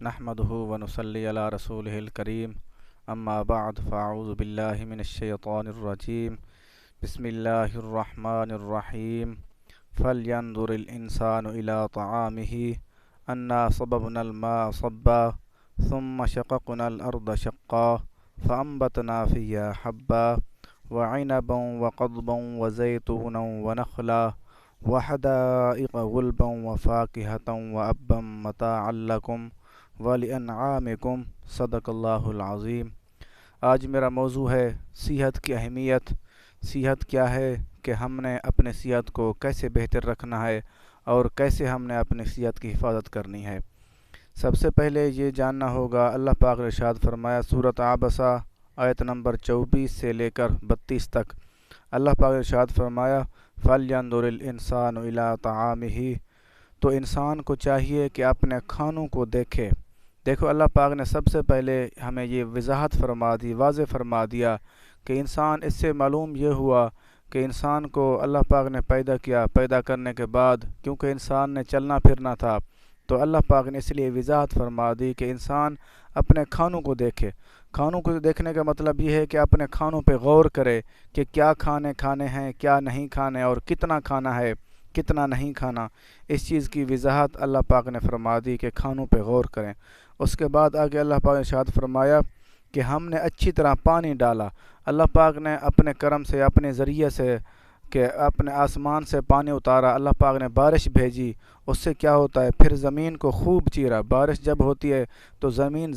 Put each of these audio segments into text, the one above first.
نحمده ونصلي على رسوله الكريم اما بعد فاعوذ بالله من الشيطان الرجيم بسم الله الرحمن الرحيم فلينظر الإنسان إلى طعامه أنا صببنا الماء صبا ثم شققنا الأرض شقا فأنبتنا فيها حبا وعنبا وقضبا وزيتونا ونخلا وحدائق غلبا وفاكهة وأبا متاعا لكم وَلِأَنْعَامِكُمْ صدق اللہ العظیم۔ آج میرا موضوع ہے صحت کی اہمیت۔ صحت کیا ہے کہ ہم نے اپنے صحت کو کیسے بہتر رکھنا ہے اور کیسے ہم نے اپنی صحت کی حفاظت کرنی ہے۔ سب سے پہلے یہ جاننا ہوگا، اللہ پاک نے ارشاد فرمایا سورۃ عبسہ آیت نمبر 24 سے لے کر 32 تک، اللہ پاک نے ارشاد فرمایا فَلْيَنْظُرِ الْإِنسَانُ إِلَىٰ طَعَامِهِ، تو انسان کو چاہیے کہ اپنے کھانوں کو دیکھے۔ دیکھو، اللہ پاک نے سب سے پہلے ہمیں یہ وضاحت فرما دی، واضح فرما دیا کہ انسان، اس سے معلوم یہ ہوا کہ انسان کو اللہ پاک نے پیدا کیا، پیدا کرنے کے بعد کیونکہ انسان نے چلنا پھرنا تھا، تو اللہ پاک نے اس لیے وضاحت فرما دی کہ انسان اپنے کھانوں کو دیکھے۔ کھانوں کو دیکھنے کا مطلب یہ ہے کہ اپنے کھانوں پہ غور کرے کہ کیا کھانے ہیں، کیا نہیں کھانے، اور کتنا کھانا ہے، کتنا نہیں کھانا۔ اس چیز کی وضاحت اللہ پاک نے فرما دی کہ کھانوں پہ غور کریں۔ اس کے بعد آگے اللہ پاک نے ارشاد فرمایا کہ ہم نے اچھی طرح پانی ڈالا۔ اللہ پاک نے اپنے کرم سے، اپنے ذریعے سے، کہ اپنے آسمان سے پانی اتارا، اللہ پاک نے بارش بھیجی، اس سے کیا ہوتا ہے، پھر زمین کو خوب چیرا۔ بارش جب ہوتی ہے تو زمین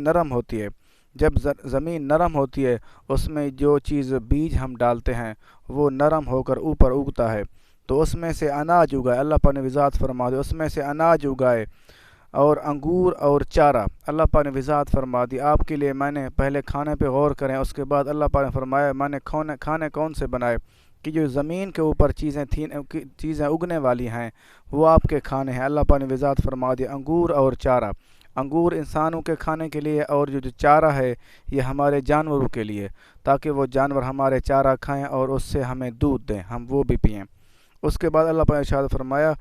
نرم ہوتی ہے۔ جب زمین نرم ہوتی ہے، اس میں جو چیز بیج ہم ڈالتے ہیں وہ نرم ہو کر اوپر اگتا ہے، تو اس میں سے اناج اگائے۔ اللہ پاک نے وضاحت فرما دی اس میں سے اناج اگائے، اور انگور اور چارہ۔ اللہ پاک نے وضاحت فرما دی آپ کے لیے میں نے پہلے کھانے پہ غور کریں۔ اس کے بعد اللہ پاک نے فرمایا میں نے کھانے کون سے بنائے، کہ جو زمین کے اوپر چیزیں اگنے والی ہیں وہ آپ کے کھانے ہیں۔ اللہ پاک نے وضاحت فرما دی انگور اور چارہ۔ انگور انسانوں کے کھانے کے لیے، اور جو چارہ ہے یہ ہمارے جانوروں کے لیے، تاکہ وہ جانور ہمارے چارہ کھائیں اور اس سے ہمیں دودھ دیں، ہم وہ بھی پئیں۔ اس کے بعد اللہ پاک نے ارشاد فرمایا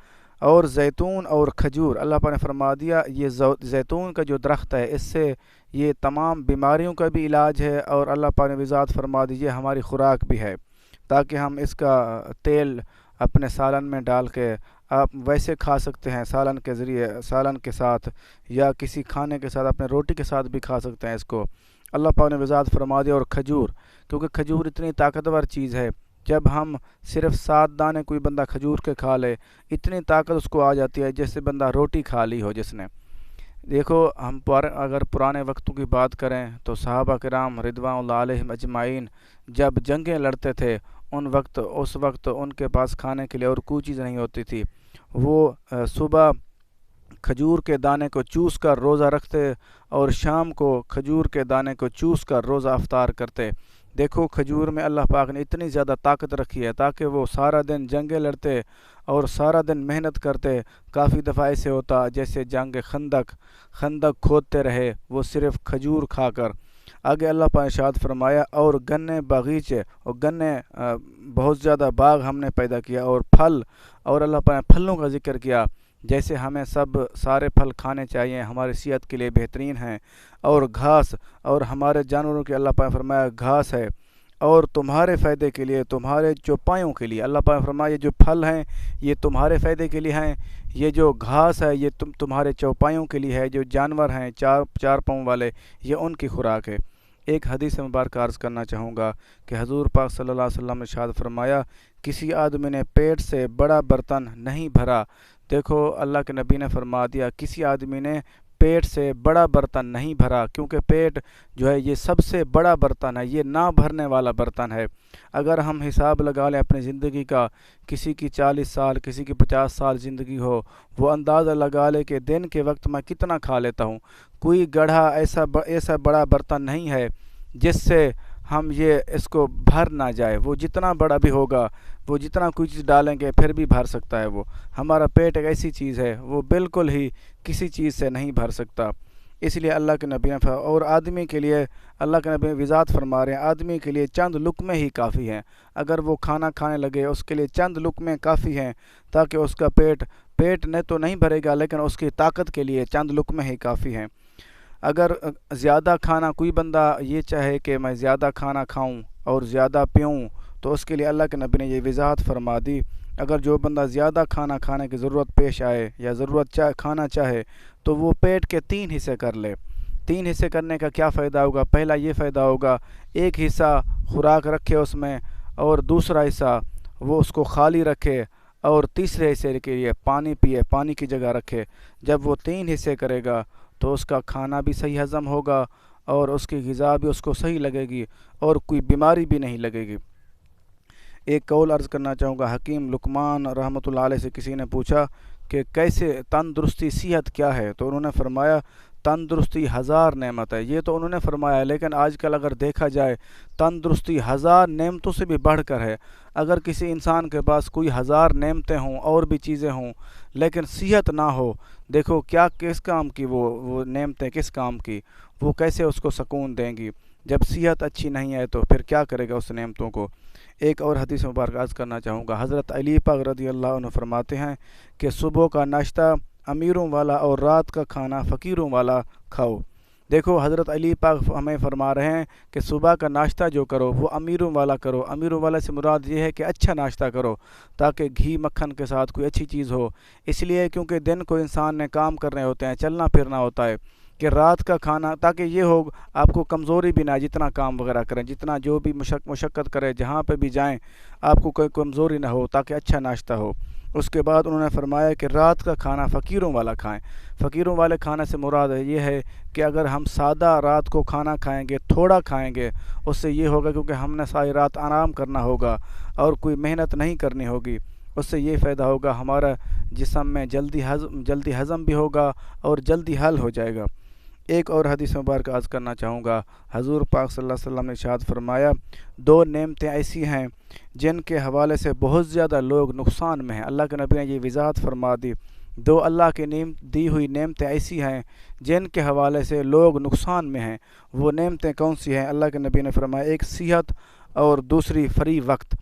اور زیتون اور کھجور۔ اللہ پاک نے فرما دیا یہ زیتون کا جو درخت ہے، اس سے یہ تمام بیماریوں کا بھی علاج ہے، اور اللہ پاک نے وضاحت فرما دی یہ ہماری خوراک بھی ہے، تاکہ ہم اس کا تیل اپنے سالن میں ڈال کے آپ ویسے کھا سکتے ہیں، سالن کے ذریعے، سالن کے ساتھ، یا کسی کھانے کے ساتھ، اپنے روٹی کے ساتھ بھی کھا سکتے ہیں اس کو۔ اللہ پاک نے وضاحت فرما دی اور کھجور، کیونکہ کھجور اتنی طاقتور چیز ہے، جب ہم صرف 7 دانے کوئی بندہ کھجور کے کھا لے، اتنی طاقت اس کو آ جاتی ہے جیسے بندہ روٹی کھا لی ہو جس نے۔ دیکھو، ہم اگر پرانے وقتوں کی بات کریں تو صحابہ کرام رضوان اللہ علیہم اجمعین جب جنگیں لڑتے تھے، اس وقت ان کے پاس کھانے کے لیے اور کوئی چیز نہیں ہوتی تھی، وہ صبح کھجور کے دانے کو چوس کر روزہ رکھتے، اور شام کو کھجور کے دانے کو چوس کر روزہ افطار کرتے۔ دیکھو، کھجور میں اللہ پاک نے اتنی زیادہ طاقت رکھی ہے تاکہ وہ سارا دن جنگیں لڑتے اور سارا دن محنت کرتے۔ کافی دفعہ ایسے ہوتا جیسے جنگ خندق کھودتے رہے وہ صرف کھجور کھا کر۔ آگے اللہ پاک نے ارشاد فرمایا اور گنے باغیچے، اور گنے بہت زیادہ باغ ہم نے پیدا کیا، اور پھل، اور اللہ پاک نے پھلوں کا ذکر کیا، جیسے ہمیں سارے پھل کھانے چاہیے، ہماری صحت کے لیے بہترین ہیں، اور گھاس، اور ہمارے جانوروں کے اللہ پاک نے فرمایا گھاس ہے، اور تمہارے فائدے کے لیے، تمہارے چوپایوں کے لیے۔ اللہ پاک نے فرمایا یہ جو پھل ہیں یہ تمہارے فائدے کے لیے ہیں، یہ جو گھاس ہے یہ تمہارے چوپایوں کے لیے ہے، جو جانور ہیں چار پاؤں والے یہ ان کی خوراک ہے۔ ایک حدیث مبارک عرض کرنا چاہوں گا کہ حضور پاک صلی اللہ علیہ وسلم نے ارشاد فرمایا کسی آدمی نے پیٹ سے بڑا برتن نہیں بھرا۔ دیکھو، اللہ کے نبی نے فرما دیا کسی آدمی نے پیٹ سے بڑا برتن نہیں بھرا، کیونکہ پیٹ جو ہے یہ سب سے بڑا برتن ہے، یہ نہ بھرنے والا برتن ہے۔ اگر ہم حساب لگا لیں اپنی زندگی کا، کسی کی 40 سال، کسی کی 50 سال زندگی ہو، وہ اندازہ لگا لے کہ دن کے وقت میں کتنا کھا لیتا ہوں۔ کوئی گڑھا ایسا بڑا برتن نہیں ہے جس سے ہم اس کو بھر نہ جائے۔ وہ جتنا بڑا بھی ہوگا، وہ جتنا کوئی چیز ڈالیں گے پھر بھی بھر سکتا ہے وہ۔ ہمارا پیٹ ایک ایسی چیز ہے وہ بالکل ہی کسی چیز سے نہیں بھر سکتا۔ اس لیے اللہ کے نبی نے اور آدمی کے لیے اللہ کے نبی وضاحت فرما رہے ہیں آدمی کے لیے چند لقمے ہی کافی ہیں۔ اگر وہ کھانا کھانے لگے اس کے لیے چند لقمے کافی ہیں تاکہ اس کا پیٹ پیٹ نے تو نہیں بھرے گا لیکن اس کی طاقت کے لیے چند لقمے ہی کافی ہیں۔ اگر زیادہ کھانا کوئی بندہ یہ چاہے کہ میں زیادہ کھانا کھاؤں اور زیادہ پیوں تو اس کے لیے اللہ کے نبی نے یہ وضاحت فرما دی، اگر جو بندہ زیادہ کھانا کھانے کی ضرورت پیش آئے یا کھانا چاہے تو وہ پیٹ کے 3 حصے کر لے۔ 3 حصے کرنے کا کیا فائدہ ہوگا؟ پہلا یہ فائدہ ہوگا، ایک حصہ خوراک رکھے اس میں اور دوسرا حصہ وہ اس کو خالی رکھے اور تیسرے حصے کے لیے پانی پیے، پانی کی جگہ رکھے۔ جب وہ 3 حصے کرے گا تو اس کا کھانا بھی صحیح ہضم ہوگا اور اس کی غذا بھی اس کو صحیح لگے گی اور کوئی بیماری بھی نہیں لگے گی۔ ایک قول عرض کرنا چاہوں گا، حکیم لقمان رحمۃ اللہ علیہ سے کسی نے پوچھا کہ کیسے تندرستی صحت کیا ہے، تو انہوں نے فرمایا تندرستی 1000 نعمت ہے۔ یہ تو انہوں نے فرمایا، لیکن آج کل اگر دیکھا جائے تندرستی 1000 نعمتوں سے بھی بڑھ کر ہے۔ اگر کسی انسان کے پاس کوئی 1000 نعمتیں ہوں اور بھی چیزیں ہوں لیکن صحت نہ ہو، دیکھو کیا کس کام کی وہ نعمتیں کس کام کی، وہ کیسے اس کو سکون دیں گی؟ جب صحت اچھی نہیں ہے تو پھر کیا کرے گا اس نعمتوں کو؟ ایک اور حدیث مبارک عرض کرنا چاہوں گا، حضرت علی پاک رضی اللہ عنہ فرماتے ہیں کہ صبح کا ناشتہ امیروں والا اور رات کا کھانا فقیروں والا کھاؤ۔ دیکھو حضرت علی پاک ہمیں فرما رہے ہیں کہ صبح کا ناشتہ جو کرو وہ امیروں والا کرو۔ امیروں والا سے مراد یہ ہے کہ اچھا ناشتہ کرو تاکہ گھی مکھن کے ساتھ کوئی اچھی چیز ہو، اس لیے کیونکہ دن کو انسان نے کام کرنے ہوتے ہیں، چلنا پھرنا ہوتا ہے، کہ رات کا کھانا تاکہ یہ ہو آپ کو کمزوری بھی نہ آئے، جتنا کام وغیرہ کریں، جتنا جو بھی مشقت کرے، جہاں پہ بھی جائیں آپ کو کوئی کمزوری نہ ہو، تاکہ اچھا ناشتہ ہو۔ اس کے بعد انہوں نے فرمایا کہ رات کا کھانا فقیروں والا کھائیں۔ فقیروں والے کھانے سے مراد یہ ہے کہ اگر ہم سادہ رات کو کھانا کھائیں گے، تھوڑا کھائیں گے، اس سے یہ ہوگا کیونکہ ہم نے ساری رات آرام کرنا ہوگا اور کوئی محنت نہیں کرنی ہوگی، اس سے یہ فائدہ ہوگا ہمارا جسم میں جلدی ہضم بھی ہوگا اور جلدی حل ہو جائے گا۔ ایک اور حدیث مبارک عرض کرنا چاہوں گا، حضور پاک صلی اللہ علیہ وسلم نے ارشاد فرمایا 2 نعمتیں ایسی ہیں جن کے حوالے سے بہت زیادہ لوگ نقصان میں ہیں۔ اللہ کے نبی نے یہ وضاحت فرما دی، 2 اللہ کی دی ہوئی نعمتیں ایسی ہیں جن کے حوالے سے لوگ نقصان میں ہیں۔ وہ نعمتیں کون سی ہیں؟ اللہ کے نبی نے فرمایا، ایک صحت اور دوسری فری وقت۔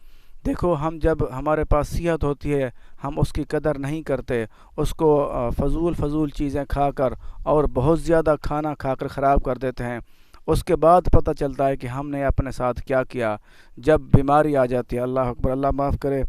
دیکھو جب ہمارے پاس صحت ہوتی ہے ہم اس کی قدر نہیں کرتے، اس کو فضول چیزیں کھا کر اور بہت زیادہ کھانا کھا کر خراب کر دیتے ہیں۔ اس کے بعد پتہ چلتا ہے کہ ہم نے اپنے ساتھ کیا کیا۔ جب بیماری آ جاتی ہے، اللہ اکبر، اللہ معاف کرے،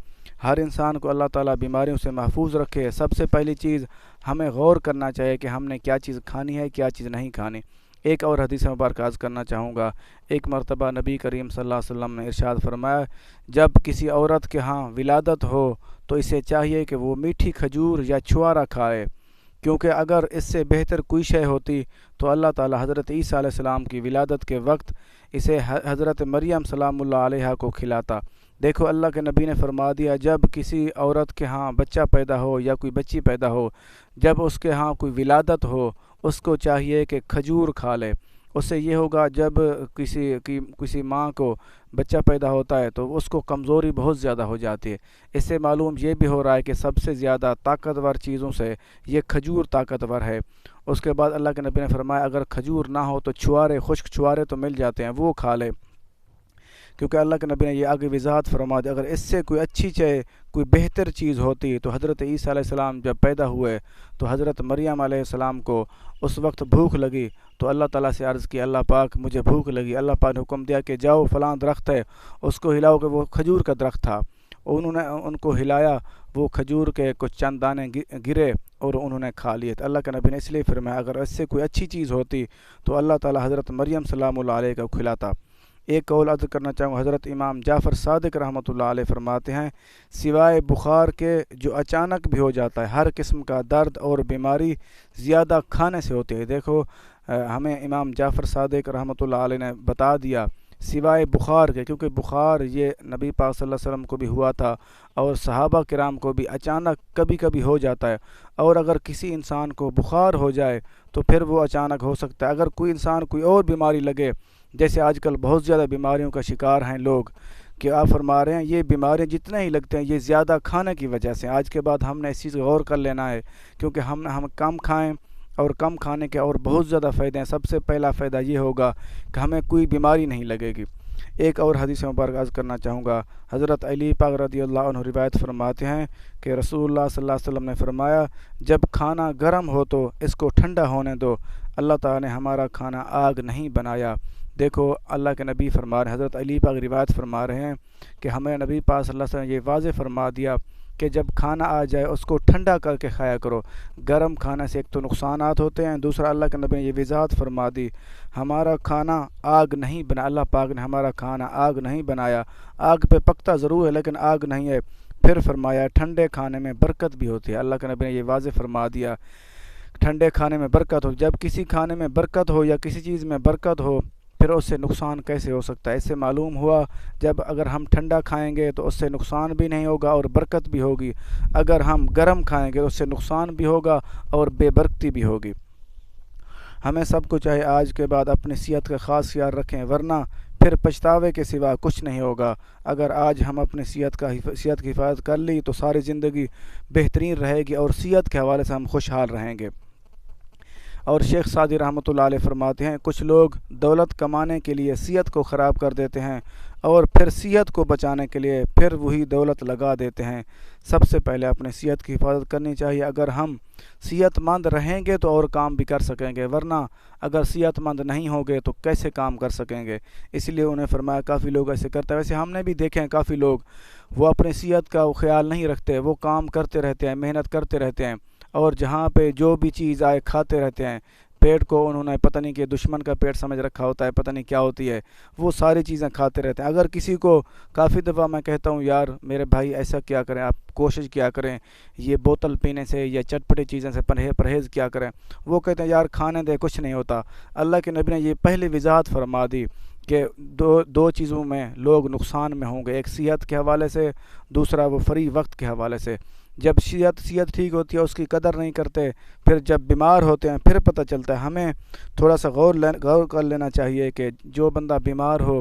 ہر انسان کو اللہ تعالیٰ بیماریوں سے محفوظ رکھے۔ سب سے پہلی چیز ہمیں غور کرنا چاہیے کہ ہم نے کیا چیز کھانی ہے، کیا چیز نہیں کھانی۔ ایک اور حدیث مبارک عرض کرنا چاہوں گا، ایک مرتبہ نبی کریم صلی اللہ علیہ وسلم نے ارشاد فرمایا، جب کسی عورت کے ہاں ولادت ہو تو اسے چاہیے کہ وہ میٹھی کھجور یا چھوارا کھائے، کیونکہ اگر اس سے بہتر کوئی شے ہوتی تو اللہ تعالیٰ حضرت عیسیٰ علیہ السلام کی ولادت کے وقت اسے حضرت مریم سلام اللہ علیہا کو کھلاتا۔ دیکھو اللہ کے نبی نے فرما دیا، جب کسی عورت کے ہاں بچہ پیدا ہو یا کوئی بچی پیدا ہو، جب اس کے ہاں کوئی ولادت ہو، اس کو چاہیے کہ کھجور کھا لے۔ اس سے یہ ہوگا جب کسی ماں کو بچہ پیدا ہوتا ہے تو اس کو کمزوری بہت زیادہ ہو جاتی ہے۔ اس سے معلوم یہ بھی ہو رہا ہے کہ سب سے زیادہ طاقتور چیزوں سے یہ کھجور طاقتور ہے۔ اس کے بعد اللہ کے نبی نے فرمایا، اگر کھجور نہ ہو تو خشک چھوارے تو مل جاتے ہیں، وہ کھا لے، کیونکہ اللہ کے نبی نے یہ آگے وضاحت فرما دی، اگر اس سے کوئی اچھی کوئی بہتر چیز ہوتی تو حضرت عیسیٰ علیہ السلام جب پیدا ہوئے تو حضرت مریم علیہ السلام کو اس وقت بھوک لگی تو اللہ تعالیٰ سے عرض کی، اللہ پاک مجھے بھوک لگی۔ اللہ پاک نے حکم دیا کہ جاؤ فلاں درخت ہے اس کو ہلاؤ، کہ وہ کھجور کا درخت تھا، انہوں نے ان کو ہلایا، وہ کھجور کے کچھ چند دانے گرے اور انہوں نے کھا لیے۔ اللہ کے نبی نے اس لیے فرمایا اگر اس سے کوئی اچھی چیز ہوتی تو اللہ تعالیٰ حضرت مریم سلام اللہ علیہ کو کھلاتا۔ ایک قول عرض کرنا چاہوں، حضرت امام جعفر صادق رحمۃ اللہ علیہ فرماتے ہیں، سوائے بخار کے جو اچانک بھی ہو جاتا ہے، ہر قسم کا درد اور بیماری زیادہ کھانے سے ہوتی ہے۔ دیکھو ہمیں امام جعفر صادق رحمۃ اللہ علیہ نے بتا دیا سوائے بخار کے، کیونکہ بخار یہ نبی پاک صلی اللہ علیہ وسلم کو بھی ہوا تھا اور صحابہ کرام کو بھی اچانک کبھی کبھی ہو جاتا ہے، اور اگر کسی انسان کو بخار ہو جائے تو پھر وہ اچانک ہو سکتا ہے۔ اگر کوئی انسان کوئی اور بیماری لگے، جیسے آج کل بہت زیادہ بیماریوں کا شکار ہیں لوگ، کہ آپ فرما رہے ہیں یہ بیماریاں جتنے ہی لگتے ہیں یہ زیادہ کھانے کی وجہ سے۔ آج کے بعد ہم نے اس چیز غور کر لینا ہے، کیونکہ ہم کم کھائیں، اور کم کھانے کے اور بہت زیادہ فائدے ہیں۔ سب سے پہلا فائدہ یہ ہوگا کہ ہمیں کوئی بیماری نہیں لگے گی۔ ایک اور حدیث مبارک عرض کرنا چاہوں گا۔ حضرت علی پاک رضی اللہ عنہ روایت فرماتے ہیں کہ رسول اللہ صلی اللہ علیہ وسلم نے فرمایا، جب کھانا گرم ہو تو اس کو ٹھنڈا ہونے دو، اللہ تعالیٰ نے ہمارا کھانا آگ نہیں بنایا۔ دیکھو اللہ کے نبی فرما رہے ہیں، حضرت علی پاک روایت فرما رہے ہیں کہ ہمیں نبی پاک صلی اللہ علیہ وسلم نے یہ واضح فرما دیا کہ جب کھانا آ جائے اس کو ٹھنڈا کر کے کھایا کرو۔ گرم کھانے سے ایک تو نقصانات ہوتے ہیں، دوسرا اللہ کے نبی نے یہ وضاحت فرما دی، ہمارا کھانا آگ نہیں بنا، اللہ پاک نے ہمارا کھانا آگ نہیں بنایا، آگ پہ پکتا ضرور ہے لیکن آگ نہیں ہے۔ پھر فرمایا ٹھنڈے کھانے میں برکت بھی ہوتی ہے، اللہ کے نبی نے یہ واضح فرما دیا ٹھنڈے کھانے میں برکت ہو۔ جب کسی کھانے میں برکت ہو یا کسی چیز میں برکت ہو پھر اس سے نقصان کیسے ہو سکتا ہے؟ اس سے معلوم ہوا جب اگر ہم ٹھنڈا کھائیں گے تو اس سے نقصان بھی نہیں ہوگا اور برکت بھی ہوگی، اگر ہم گرم کھائیں گے تو اس سے نقصان بھی ہوگا اور بے برکتی بھی ہوگی۔ ہمیں سب کو چاہے آج کے بعد اپنی صحت کا خاص خیال رکھیں، ورنہ پھر پچھتاوے کے سوا کچھ نہیں ہوگا۔ اگر آج ہم اپنی صحت کی حفاظت کر لی تو ساری زندگی بہترین رہے گی اور صحت کے حوالے سے ہم خوشحال رہیں گے۔ اور شیخ سعدی رحمۃ اللہ علیہ فرماتے ہیں، کچھ لوگ دولت کمانے کے لیے صحت کو خراب کر دیتے ہیں اور پھر صحت کو بچانے کے لیے پھر وہی دولت لگا دیتے ہیں۔ سب سے پہلے اپنی صحت کی حفاظت کرنی چاہیے۔ اگر ہم صحت مند رہیں گے تو اور کام بھی کر سکیں گے، ورنہ اگر صحت مند نہیں ہوں گے تو کیسے کام کر سکیں گے؟ اس لیے انہیں فرمایا کافی لوگ ایسے کرتے ہیں، ویسے ہم نے بھی دیکھے ہیں کافی لوگ وہ اپنی صحت کا خیال نہیں رکھتے، وہ کام کرتے رہتے ہیں، محنت کرتے رہتے ہیں اور جہاں پہ جو بھی چیز آئے کھاتے رہتے ہیں۔ پیٹ کو انہوں نے پتہ نہیں کہ دشمن کا پیٹ سمجھ رکھا ہوتا ہے، پتہ نہیں کیا ہوتی ہے، وہ ساری چیزیں کھاتے رہتے ہیں۔ اگر کسی کو کافی دفعہ میں کہتا ہوں یار میرے بھائی ایسا کیا کریں، آپ کوشش کیا کریں یہ بوتل پینے سے یا چٹپٹی چیزیں سے پرہیز کیا کریں، وہ کہتے ہیں یار کھانے دے کچھ نہیں ہوتا۔ اللہ کے نبی نے یہ پہلی وضاحت فرما دی کہ دو چیزوں میں لوگ نقصان میں ہوں گے، ایک صحت کے حوالے سے، دوسرا وہ فری وقت کے حوالے سے۔ جب صحت ٹھیک ہوتی ہے اس کی قدر نہیں کرتے، پھر جب بیمار ہوتے ہیں پھر پتہ چلتا ہے۔ ہمیں تھوڑا سا غور کر لینا چاہیے کہ جو بندہ بیمار ہو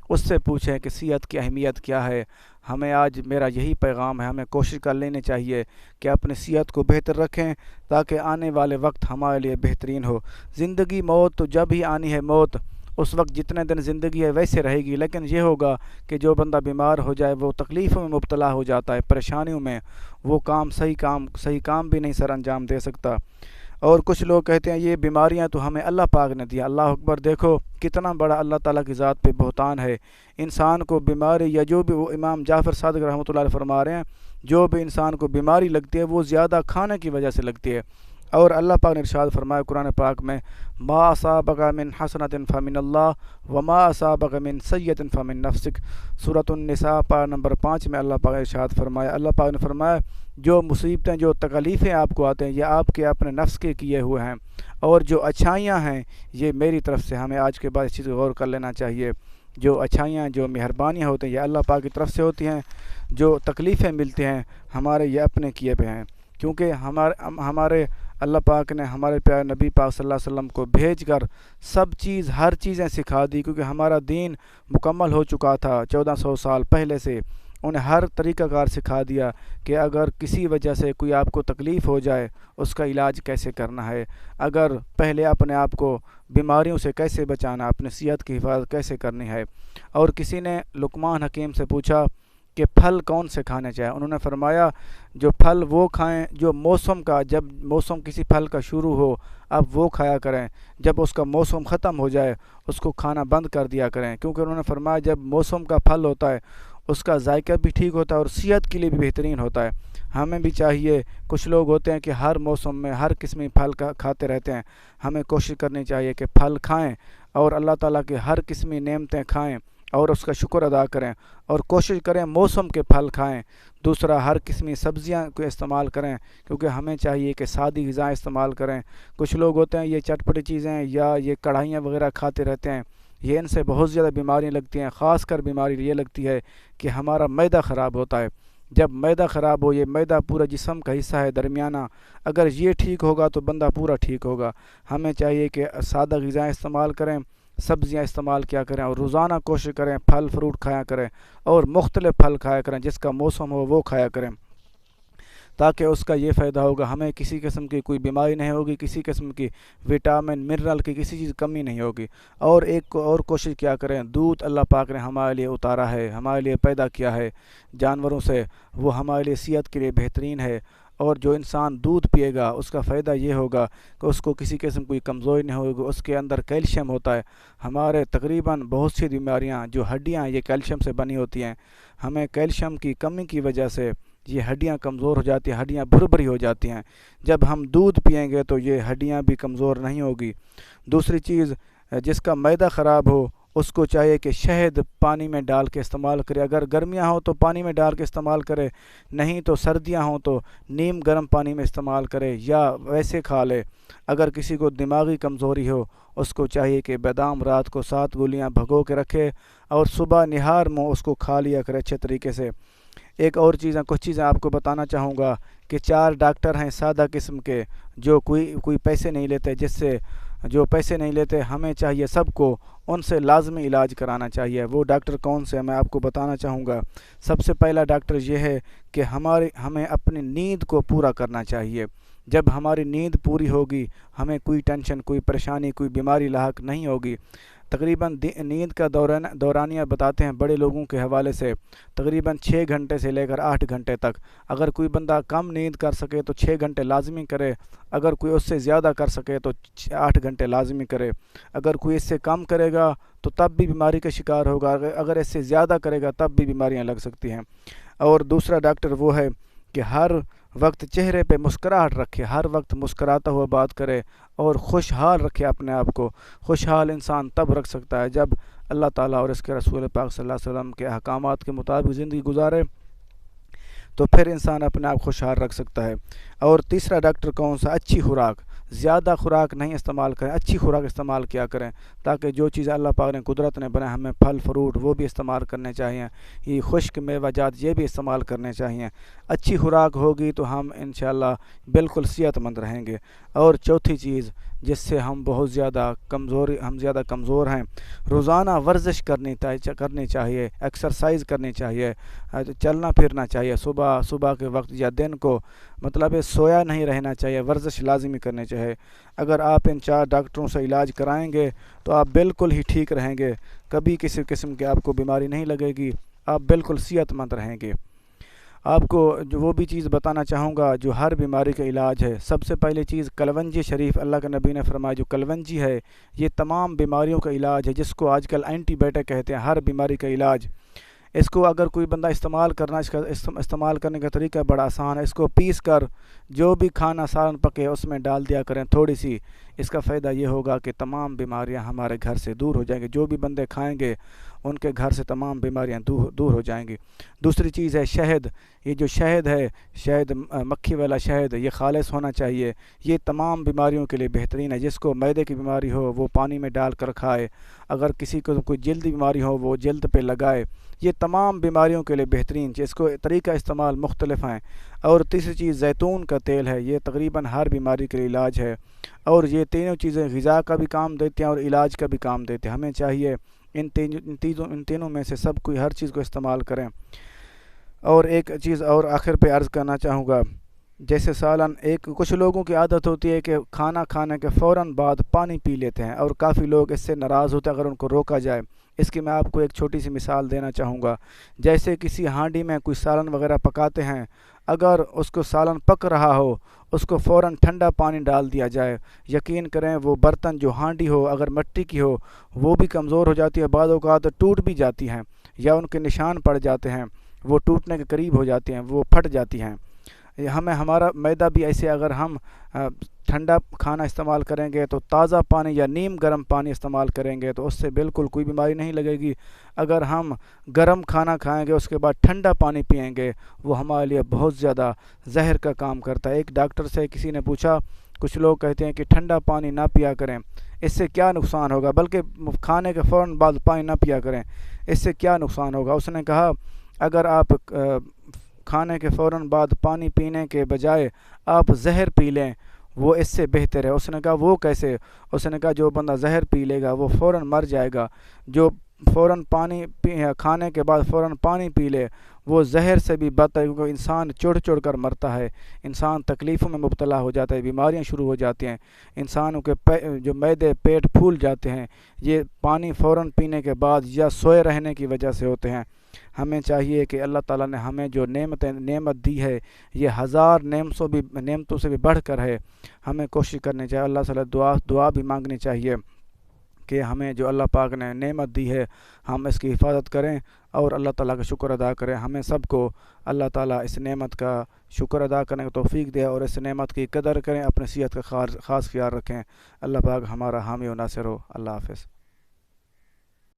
اس سے پوچھیں کہ صحت کی اہمیت کیا ہے۔ ہمیں آج میرا یہی پیغام ہے، ہمیں کوشش کر لینی چاہیے کہ اپنی صحت کو بہتر رکھیں تاکہ آنے والے وقت ہمارے لیے بہترین ہو۔ زندگی موت تو جب ہی آنی ہے، موت اس وقت جتنے دن زندگی ہے ویسے رہے گی، لیکن یہ ہوگا کہ جو بندہ بیمار ہو جائے وہ تکلیفوں میں مبتلا ہو جاتا ہے، پریشانیوں میں، وہ صحیح کام بھی نہیں سر انجام دے سکتا۔ اور کچھ لوگ کہتے ہیں یہ بیماریاں تو ہمیں اللہ پاک نے دیا۔ اللہ اکبر، دیکھو کتنا بڑا اللہ تعالیٰ کی ذات پہ بہتان ہے۔ انسان کو بیماری یا جو بھی، وہ امام جعفر صادق رحمۃ اللہ علیہ فرما رہے ہیں، جو بھی انسان کو بیماری لگتی ہے وہ زیادہ کھانے کی وجہ سے لگتی ہے۔ اور اللہ پاک نے ارشاد فرمایا قرآن پاک میں، ما اصابک من حسنۃ فمن اللہ وما اصابک من سیئۃ فمن نفسک، سورۃ النساء پارہ نمبر 5 میں اللہ پاک نے ارشاد فرمایا، اللہ پاک نے فرمایا جو مصیبتیں جو تکلیفیں آپ کو آتے ہیں یہ آپ کے اپنے نفس کے کیے ہوئے ہیں، اور جو اچھائیاں ہیں یہ میری طرف سے۔ ہمیں آج کے بعد اس چیز کو غور کر لینا چاہیے، جو اچھائیاں جو مہربانیاں ہوتی ہیں یہ اللہ پاک کی طرف سے ہوتی ہیں، جو تکلیفیں ملتی ہیں ہمارے یہ اپنے کیے پہ ہیں، کیونکہ ہمارے اللہ پاک نے ہمارے پیارے نبی پاک صلی اللہ علیہ وسلم کو بھیج کر ہر چیزیں سکھا دی، کیونکہ ہمارا دین مکمل ہو چکا تھا 1400 سال پہلے سے۔ انہیں ہر طریقہ کار سکھا دیا کہ اگر کسی وجہ سے کوئی آپ کو تکلیف ہو جائے اس کا علاج کیسے کرنا ہے، اگر پہلے اپنے آپ کو بیماریوں سے کیسے بچانا، اپنی صحت کی حفاظت کیسے کرنی ہے۔ اور کسی نے لقمان حکیم سے پوچھا کہ پھل کون سے کھانے چاہیے، انہوں نے فرمایا جو پھل وہ کھائیں جو موسم کا، جب موسم کسی پھل کا شروع ہو اب وہ کھایا کریں، جب اس کا موسم ختم ہو جائے اس کو کھانا بند کر دیا کریں، کیونکہ انہوں نے فرمایا جب موسم کا پھل ہوتا ہے اس کا ذائقہ بھی ٹھیک ہوتا ہے اور صحت کے لیے بھی بہترین ہوتا ہے۔ ہمیں بھی چاہیے، کچھ لوگ ہوتے ہیں کہ ہر موسم میں ہر قسمی پھل کھاتے رہتے ہیں، ہمیں کوشش کرنی چاہیے کہ پھل کھائیں اور اللہ تعالیٰ کے ہر قسمی نعمتیں کھائیں اور اس کا شکر ادا کریں، اور کوشش کریں موسم کے پھل کھائیں۔ دوسرا ہر قسمی سبزیاں کو استعمال کریں، کیونکہ ہمیں چاہیے کہ سادی غذائیں استعمال کریں۔ کچھ لوگ ہوتے ہیں یہ چٹپٹی چیزیں یا یہ کڑھائیاں وغیرہ کھاتے رہتے ہیں، یہ ان سے بہت زیادہ بیماریاں لگتی ہیں، خاص کر بیماری یہ لگتی ہے کہ ہمارا معدہ خراب ہوتا ہے۔ جب معدہ خراب ہو، یہ معدہ پورا جسم کا حصہ ہے درمیانہ، اگر یہ ٹھیک ہوگا تو بندہ پورا ٹھیک ہوگا۔ ہمیں چاہیے کہ سادہ غذائیں استعمال کریں، سبزیاں استعمال کیا کریں، اور روزانہ کوشش کریں پھل فروٹ کھایا کریں اور مختلف پھل کھایا کریں، جس کا موسم ہو وہ کھایا کریں۔ تاکہ اس کا یہ فائدہ ہوگا ہمیں کسی قسم کی کوئی بیماری نہیں ہوگی، کسی قسم کی وٹامن منرل کی کسی چیز کمی نہیں ہوگی۔ اور ایک اور کوشش کیا کریں، دودھ اللہ پاک نے ہمارے لیے اتارا ہے، ہمارے لیے پیدا کیا ہے جانوروں سے، وہ ہمارے لیے صحت کے لیے بہترین ہے۔ اور جو انسان دودھ پیے گا اس کا فائدہ یہ ہوگا کہ اس کو کسی قسم کوئی کمزوری نہیں ہوگی، اس کے اندر کیلشیم ہوتا ہے۔ ہمارے تقریباً بہت سی بیماریاں جو ہڈیاں یہ کیلشیم سے بنی ہوتی ہیں، ہمیں کیلشیم کی کمی کی وجہ سے یہ ہڈیاں کمزور ہو جاتی ہیں، ہڈیاں بھر ہو جاتی ہیں۔ جب ہم دودھ پئیں گے تو یہ ہڈیاں بھی کمزور نہیں ہوگی۔ دوسری چیز، جس کا معدہ خراب ہو اس کو چاہیے کہ شہد پانی میں ڈال کے استعمال کرے، اگر گرمیاں ہوں تو پانی میں ڈال کے استعمال کرے، نہیں تو سردیاں ہوں تو نیم گرم پانی میں استعمال کرے یا ویسے کھا لے۔ اگر کسی کو دماغی کمزوری ہو اس کو چاہیے کہ بادام رات کو 7 گولیاں بھگو کے رکھے اور صبح نہار میں اس کو کھا لیا کرے اچھے طریقے سے۔ ایک اور کچھ چیزیں آپ کو بتانا چاہوں گا کہ 4 ڈاکٹر ہیں سادہ قسم کے جو کوئی پیسے نہیں لیتے، جو پیسے نہیں لیتے، ہمیں چاہیے سب کو ان سے لازمی علاج کرانا چاہیے۔ وہ ڈاکٹر کون سے میں آپ کو بتانا چاہوں گا۔ سب سے پہلا ڈاکٹر یہ ہے کہ ہمیں اپنی نیند کو پورا کرنا چاہیے۔ جب ہماری نیند پوری ہوگی ہمیں کوئی ٹینشن، کوئی پریشانی، کوئی بیماری لاحق نہیں ہوگی۔ تقریباً نیند کا دورانیہ بتاتے ہیں بڑے لوگوں کے حوالے سے تقریباً 6 گھنٹے سے لے کر 8 گھنٹے تک۔ اگر کوئی بندہ کم نیند کر سکے تو 6 گھنٹے لازمی کرے، اگر کوئی اس سے زیادہ کر سکے تو 8 گھنٹے لازمی کرے۔ اگر کوئی اس سے کم کرے گا تو تب بھی بیماری کا شکار ہوگا، اگر اس سے زیادہ کرے گا تب بھی بیماریاں لگ سکتی ہیں۔ اور دوسرا ڈاکٹر وہ ہے کہ ہر وقت چہرے پہ مسکراہٹ رکھے، ہر وقت مسکراتا ہوا بات کرے اور خوشحال رکھے اپنے آپ کو۔ خوشحال انسان تب رکھ سکتا ہے جب اللہ تعالیٰ اور اس کے رسول پاک صلی اللہ علیہ وسلم کے احکامات کے مطابق زندگی گزارے، تو پھر انسان اپنے آپ خوشحال رکھ سکتا ہے۔ اور تیسرا ڈاکٹر کون سا؟ اچھی خوراک۔ زیادہ خوراک نہیں استعمال کریں، اچھی خوراک استعمال کیا کریں تاکہ جو چیز اللہ پاک نے قدرت نے بنائے، ہمیں پھل فروٹ وہ بھی استعمال کرنے چاہیے، یہ خشک میوہ جات یہ بھی استعمال کرنے چاہیے۔ اچھی خوراک ہوگی تو ہم انشاءاللہ بالکل صحت مند رہیں گے۔ اور چوتھی چیز جس سے ہم زیادہ کمزور ہیں، روزانہ ورزش کرنی چاہیے، ایکسرسائز کرنی چاہیے، چلنا پھرنا چاہیے صبح کے وقت یا دن کو، مطلب سویا نہیں رہنا چاہیے، ورزش لازمی کرنی چاہیے۔ اگر آپ ان 4 ڈاکٹروں سے علاج کرائیں گے تو آپ بالکل ہی ٹھیک رہیں گے، کبھی کسی قسم کی آپ کو بیماری نہیں لگے گی، آپ بالکل صحت مند رہیں گے۔ آپ کو وہ بھی چیز بتانا چاہوں گا جو ہر بیماری کا علاج ہے۔ سب سے پہلی چیز کلونجی شریف، اللہ کے نبی نے فرمایا جو کلونجی ہے یہ تمام بیماریوں کا علاج ہے، جس کو آج کل اینٹی بائیوٹک کہتے ہیں، ہر بیماری کا علاج۔ اس کو اگر کوئی بندہ استعمال کرنے کا طریقہ بڑا آسان ہے، اس کو پیس کر جو بھی کھانا سالن پکے اس میں ڈال دیا کریں تھوڑی سی، اس کا فائدہ یہ ہوگا کہ تمام بیماریاں ہمارے گھر سے دور ہو جائیں گی، جو بھی بندے کھائیں گے ان کے گھر سے تمام بیماریاں دور ہو جائیں گی۔ دوسری چیز ہے شہد، یہ جو شہد ہے، شہد مکھی والا شہد، یہ خالص ہونا چاہیے، یہ تمام بیماریوں کے لیے بہترین ہے۔ جس کو معدے کی بیماری ہو وہ پانی میں ڈال کر کھائے، اگر کسی کو کوئی جلدی بیماری ہو وہ جلد پہ لگائے، یہ تمام بیماریوں کے لیے بہترین چیز، اس کو طریقہ استعمال مختلف ہیں۔ اور تیسری چیز زیتون کا تیل ہے، یہ تقریباً ہر بیماری کے لیے علاج ہے، اور یہ تینوں چیزیں غذا کا بھی کام دیتے ہیں اور علاج کا بھی کام دیتے ہیں۔ ہمیں چاہیے ان تینوں میں سے سب کوئی ہر چیز کو استعمال کریں۔ اور ایک چیز اور آخر پہ عرض کرنا چاہوں گا، جیسے سالن کچھ لوگوں کی عادت ہوتی ہے کہ کھانا کھانے کے فوراً بعد پانی پی لیتے ہیں، اور کافی لوگ اس سے ناراض ہوتے ہیں اگر ان کو روکا جائے۔ اس کی میں آپ کو ایک چھوٹی سی مثال دینا چاہوں گا۔ جیسے کسی ہانڈی میں کوئی سالن وغیرہ پکاتے ہیں، اگر اس کو سالن پک رہا ہو اس کو فوراً ٹھنڈا پانی ڈال دیا جائے، یقین کریں وہ برتن جو ہانڈی ہو اگر مٹی کی ہو وہ بھی کمزور ہو جاتی ہے، بعض اوقات ٹوٹ بھی جاتی ہیں یا ان کے نشان پڑ جاتے ہیں، وہ ٹوٹنے کے قریب ہو جاتی ہیں، وہ پھٹ جاتی ہیں۔ ہمارا میدہ بھی ایسے، اگر ہم ٹھنڈا کھانا استعمال کریں گے تو تازہ پانی یا نیم گرم پانی استعمال کریں گے تو اس سے بالکل کوئی بیماری نہیں لگے گی۔ اگر ہم گرم کھانا کھائیں گے اس کے بعد ٹھنڈا پانی پئیں گے وہ ہمارے لیے بہت زیادہ زہر کا کام کرتا ہے۔ ایک ڈاکٹر سے کسی نے پوچھا، کچھ لوگ کہتے ہیں کہ ٹھنڈا پانی نہ پیا کریں، اس سے کیا نقصان ہوگا، بلکہ کھانے کے فوراً بعد پانی نہ پیا کریں، اس سے کیا نقصان ہوگا؟ اس نے کہا اگر آپ کھانے کے فوراً بعد پانی پینے کے بجائے آپ زہر پی لیں وہ اس سے بہتر ہے۔ اس نے کہا وہ کیسے؟ اس نے کہا جو بندہ زہر پی لے گا وہ فوراً مر جائے گا، جو فوراً کھانے کے بعد فوراً پانی پی لے وہ زہر سے بھی بدتر ہے، کیونکہ انسان چڑھ چڑھ کر مرتا ہے، انسان تکلیفوں میں مبتلا ہو جاتا ہے، بیماریاں شروع ہو جاتی ہیں، انسانوں کے جو معدے پیٹ پھول جاتے ہیں، یہ پانی فوراً پینے کے بعد یا سوئے رہنے کی وجہ سے ہوتے ہیں۔ ہمیں چاہیے کہ اللہ تعالیٰ نے ہمیں جو نعمت دی ہے یہ ہزار نعمتوں سے بھی بڑھ کر ہے، ہمیں کوشش کرنی چاہیے، اللہ سے دعا بھی مانگنی چاہیے کہ ہمیں جو اللہ پاک نے نعمت دی ہے ہم اس کی حفاظت کریں اور اللہ تعالیٰ کا شکر ادا کریں۔ ہمیں سب کو اللہ تعالیٰ اس نعمت کا شکر ادا کرنے کا توفیق دے اور اس نعمت کی قدر کریں، اپنی صحت کا خاص خیال رکھیں۔ اللہ پاک ہمارا حامی و ناصر ہو۔ اللہ حافظ۔